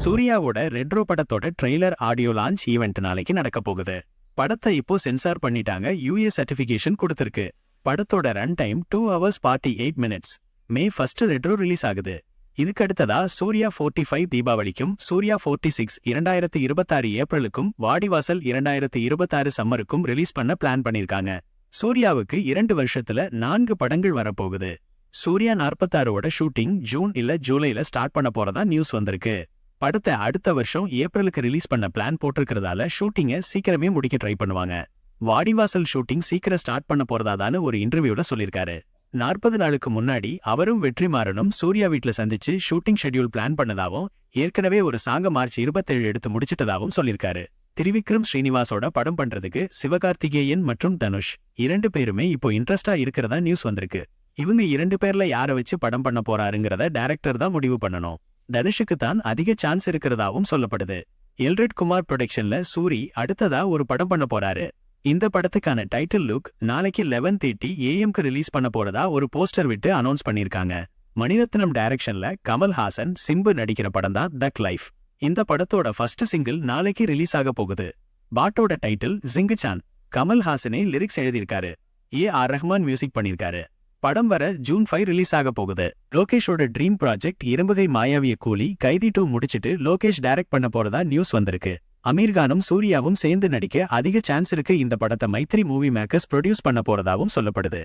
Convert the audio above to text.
சூர்யாவோட ரெட்ரோ படத்தோட trailer audio launch event நாளைக்கு நடக்க போகுது. படத்தை இப்போ சென்சார் பண்ணிட்டாங்க. யூஏ சர்டிபிகேஷன் கொடுத்திருக்கு. படத்தோட run time 2 hours 48 minutes. May 1 Retro release ஆகுது. இதுக்கு அடுத்ததா சூர்யா 45 தீபாவளிக்கும், சூர்யா 46 2026 ஏப்ரலுக்கும், வாடிவாசல் 2026 சம்மருக்கும் ரிலீஸ் பண்ண பிளான் பண்ணிருக்காங்க. சூர்யாவுக்கு 2 வருஷத்துல 4 படங்கள் வரப்போகுது. சூர்யா 46ஓட ஷூட்டிங் ஜூன் இல்ல ஜூலைல ஸ்டார்ட் பண்ண போறதா நியூஸ் வந்திருக்கு. படத்தை அடுத்த வருஷம் ஏப்ரலுக்கு ரிலீஸ் பண்ண பிளான் போட்டிருக்கிறதால ஷூட்டிங்கை சீக்கிரமே முடிக்க ட்ரை பண்ணுவாங்க. வாடிவாசல் ஷூட்டிங் சீக்கிரம் ஸ்டார்ட் பண்ண போறதாதான்னு ஒரு இன்டர்வியூல சொல்லியிருக்காரு. 40 நாளுக்கு முன்னாடி அவரும் வெற்றிமாறனும் சூர்யா வீட்டுல சந்திச்சு ஷூட்டிங் ஷெட்யூல் பிளான் பண்ணதாவும், ஏற்கனவே ஒரு சாங்க மார்ச் 27 எடுத்து முடிச்சிட்டதாவும் சொல்லியிருக்காரு. திரிவிக்ரம் ஸ்ரீனிவாசோட படம் பண்றதுக்கு சிவகார்த்திகேயன் மற்றும் தனுஷ் 2 பேருமே இப்போ இன்ட்ரெஸ்டா இருக்கிறதா நியூஸ் வந்திருக்கு. இவங்க 2 பேர்ல யாரை வச்சு படம் பண்ண போறாருங்கிறத டைரக்டர் தான் முடிவு பண்ணணும். தனுஷுக்கு தான் அதிக சான்ஸ் இருக்கிறதாவும் சொல்லப்படுது. எல்ரெட் குமார் ப்ரொடக்ஷன்ல சூரி அடுத்ததா ஒரு படம் பண்ண போறாரு. இந்த படத்துக்கான டைட்டில் லுக் நாளைக்கு 11:30 AM ரிலீஸ் பண்ண போறதா ஒரு போஸ்டர் விட்டு அனௌன்ஸ் பண்ணிருக்காங்க. மணிரத்னம் டைரக்ஷன்ல கமல்ஹாசன், சிம்பு நடிக்கிற படம் தான் தக் லைஃப். இந்த படத்தோட ஃபர்ஸ்ட் சிங்கிள் நாளைக்கு ரிலீஸ் ஆக போகுது. பாட்டோட டைட்டில் ஜிங்குசான். கமல்ஹாசனே லிரிக்ஸ் எழுதியிருக்காரு. AR ரஹ்மான் மியூசிக் பண்ணிருக்காரு. படம் வர ஜூன் 5 ரிலீஸ் ஆக போகுது. லோகேஷோட ட்ரீம் ப்ராஜெக்ட் இரும்புகை மாயாவிய கூலி கைதி 2 முடிச்சிட்டு லோகேஷ் டைரக்ட் பண்ண போறதா நியூஸ் வந்திருக்கு. அமீர்கானும் சூர்யாவும் சேர்ந்து நடிக்க அதிக சான்ஸ் இருக்கு. இந்த படத்தை மைத்ரி மூவி மேக்கர்ஸ் ப்ரொடியூஸ் பண்ண போறதாவும் சொல்லப்படுது.